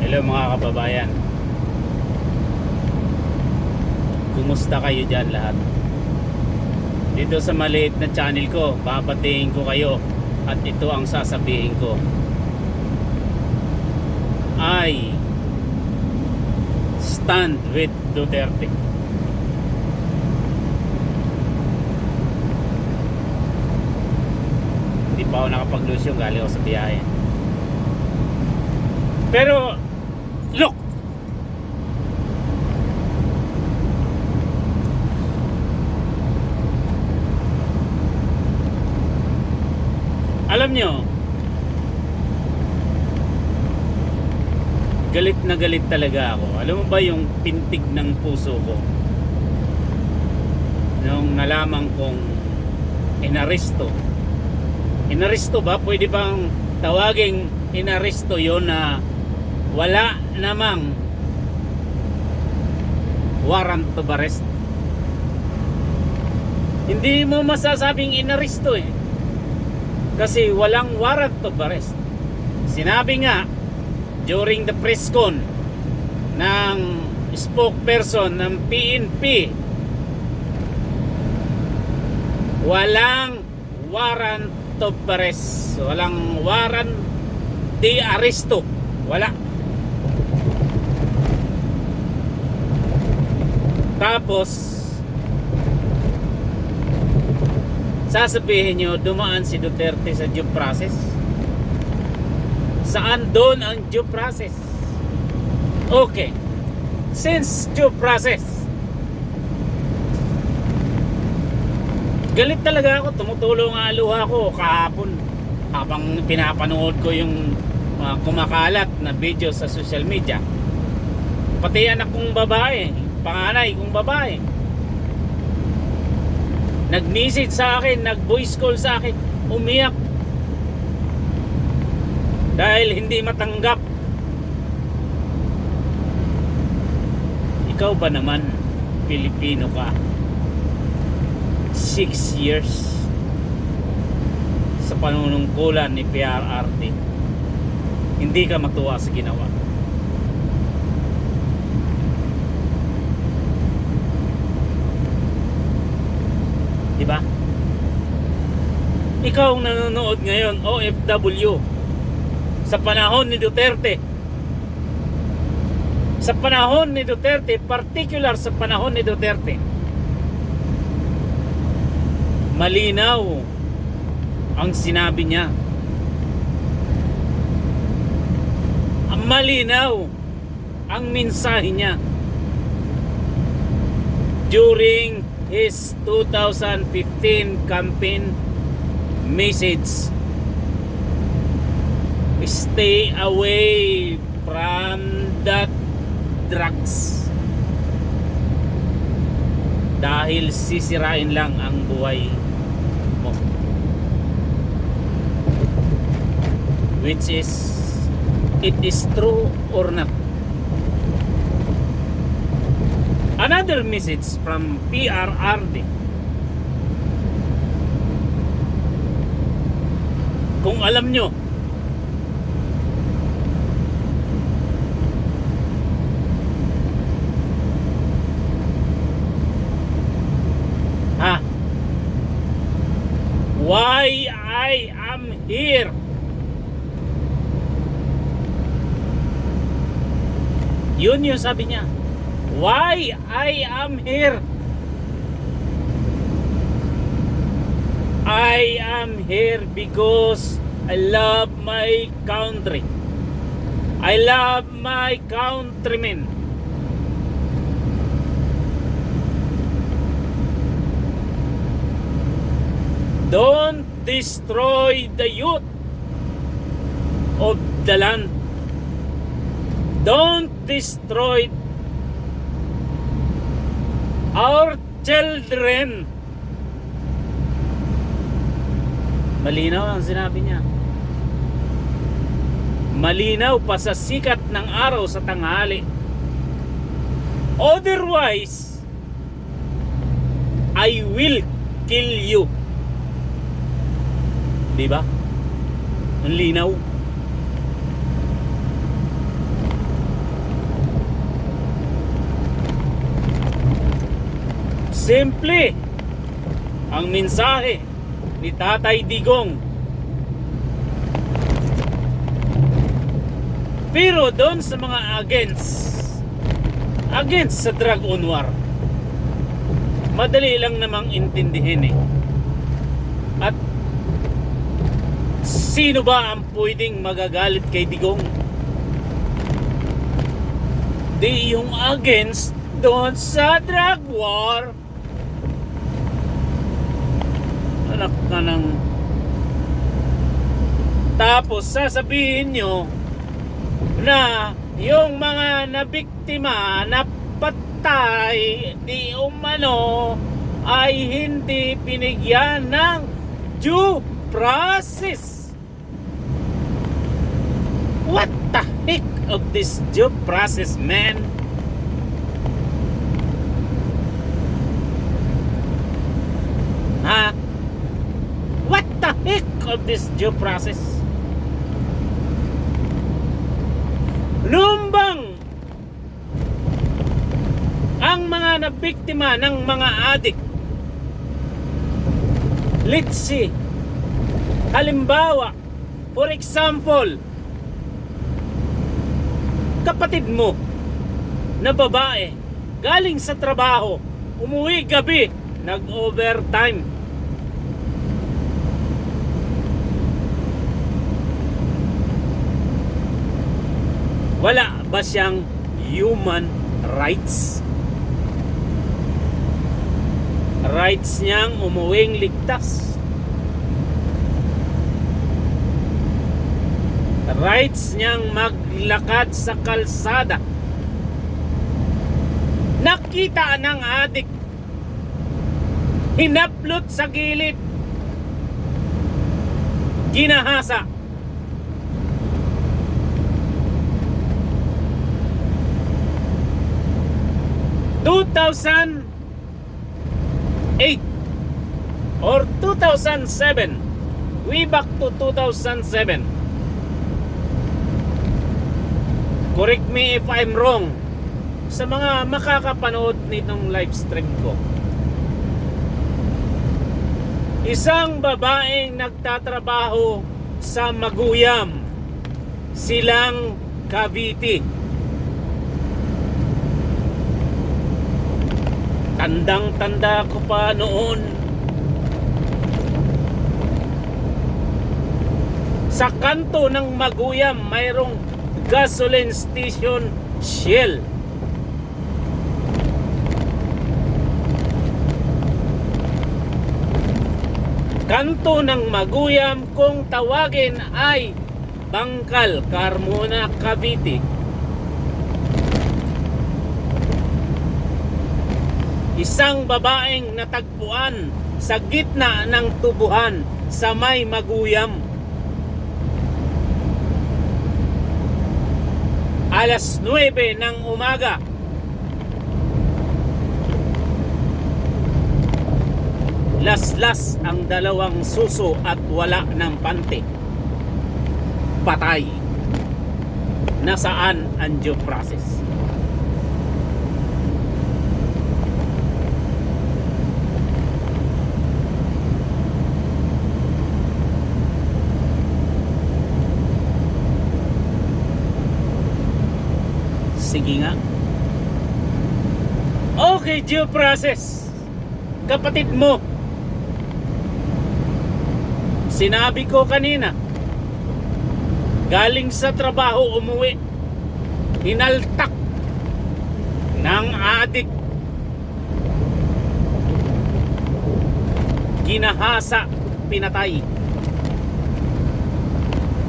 Hello mga kababayan. Kumusta kayo dyan lahat? Dito sa maliit na channel ko, babatiin ko kayo at ito ang sasabihin ko. I stand with Duterte. Hindi pa ako nakapag-lose, galing ako sa biyahe. Pero look, alam nyo, galit na galit talaga ako. Alam mo ba yung pintig ng puso ko nung nalaman kong inaresto ba? Pwede bang tawaging inaresto yon na wala namang warrant of arrest? Hindi mo masasabing inaresto kasi walang warrant of arrest. Sinabi nga during the press con ng spokesperson ng PNP, walang warrant of arrest, walang warrant de arresto, wala. Tapos sasabihin nyo dumaan si Duterte sa due process. Saan doon ang due process? Okay, since due process, galit talaga ako. Tumutulo nga luha ko kahapon habang pinapanood ko yung kumakalat na video sa social media. Pati anak kong babae, panganay kong babae, nag-message sa akin, nag-voice call sa akin, umiyak dahil hindi matanggap. Ikaw ba naman, Pilipino ka, 6 years sa panunungkulan ni PRRD, hindi ka matuwa sa ginawa? Diba? Ikaw ang nanonood ngayon, OFW, sa panahon ni Duterte. Sa panahon ni Duterte, particular sa panahon ni Duterte, malinaw ang sinabi niya. Ang malinaw ang mensahe niya during his 2015 campaign message. Stay away from that drugs, dahil sisirain lang ang buhay mo. Which is, it is true or not? Another message from PRRD. Kung alam nyo, why I am here. Yun yung sabi niya. Why I am here. I am here because I love my country. I love my countrymen. Don't destroy the youth of the land. Don't destroy our children. Malinaw ang sinabi niya. Malinaw pa sa sikat ng araw sa tanghali. Otherwise, I will kill you. Diba? Ang linaw. Simple ang mensahe ni Tatay Digong. Pero doon sa mga against sa drug on war, madali lang namang intindihin eh. At sino ba ang pwedeng magagalit kay Digong? Di yung against doon sa drug war. Anak ka ng... Tapos sasabihin nyo na yung mga nabiktima na patay di umano ay hindi binigyan ng due process. What the heck of this due process, man? Ha? What the heck of this due process? Lumbang ang mga nabiktima ng mga adik. Let's see. Halimbawa, for example, kapatid mo na babae galing sa trabaho, umuwi gabi, nag-overtime. Wala ba siyang human rights? Rights niyang umuwing ligtas. Rights niyang maglakad sa kalsada. Nakita ng adik, hinaplot sa gilid, ginahasa. ...2008 or 2007, way back to 2007. Correct me if I'm wrong sa mga makakapanood nitong live stream ko. Isang babaeng nagtatrabaho sa Maguyam, Silang, Cavite. Tandang-tanda ko pa noon. Sa kanto ng Maguyam, mayroong gasoline station, Shell. Kanto ng Maguyam, kung tawagin ay Bangkal, Carmona, Cavite. Isang babaeng natagpuan sa gitna ng tubuhan sa may Maguyam. Alas 9 ng umaga. Laslas ang dalawang suso at wala ng pante. Patay. Nasaan ang due process? Sige nga. Okay, due process. Kapatid mo, sinabi ko kanina, galing sa trabaho umuwi, hinaltak ng adik, ginahasa, pinatay.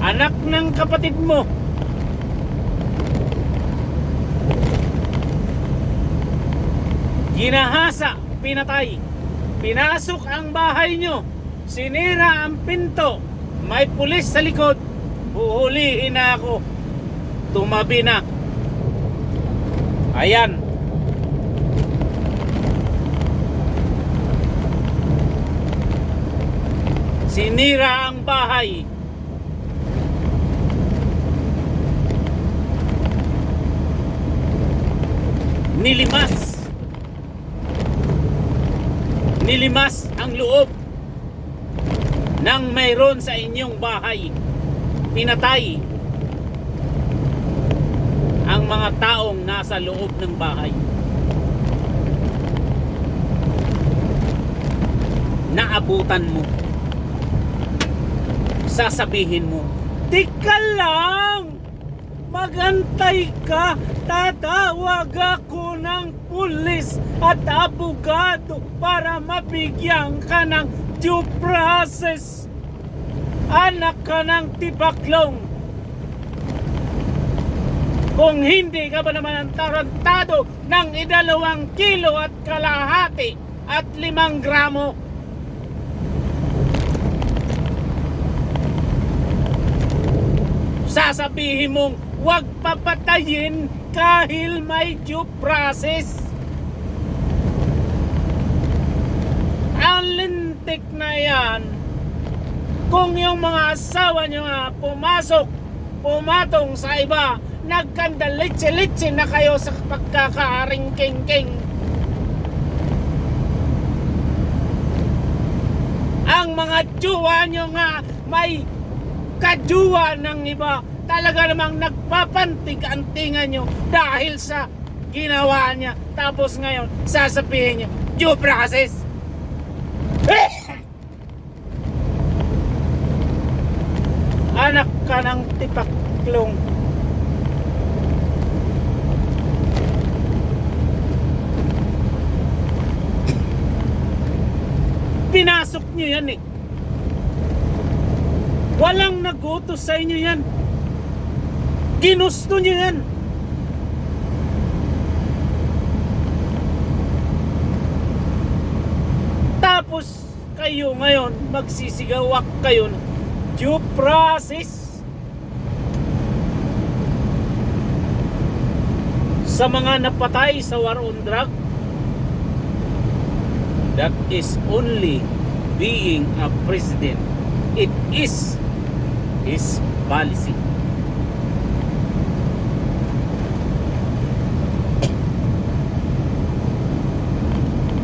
Anak ng kapatid mo, ginahasa, pinatay. Pinasok ang bahay nyo, sinira ang pinto, may pulis sa likod, huhulihin na ako. Tumabi na. Ayan. Sinira ang bahay. Nilimas. nilimas ang loob ng mayroon sa inyong bahay. Pinatay ang mga taong nasa loob ng bahay. Naabutan mo. Sasabihin mo, "Tika lang! Magantay ka! Tatawag ako ng pulis at abogado para mabigyan ka ng due process. Anak ka ng tibaklong. Kung hindi ka ba naman ang tarantado ng 2 kilo at kalahati at 5 gramo, sasabihin mong huwag papatayin kahil may due process." Ang lintik na yan. Kung yung mga asawa nyo nga pumatong sa iba, nagkandalitsi-litsi na kayo sa pagkakaaring-king-king. Ang mga jowa nyo nga may kajuwa ng iba, talaga namang nagpapantig-antingan nyo dahil sa ginawa niya. Tapos ngayon, sasabihin nyo, due process. Anak ka ng tipaklong. Pinasok nyo yan eh. Walang nagutos sa inyo yan. Ginusto nyo yan. Tapos kayo ngayon magsisigawak kayo ng due process sa mga napatay sa war on drug. That is only being a president. It is his policy.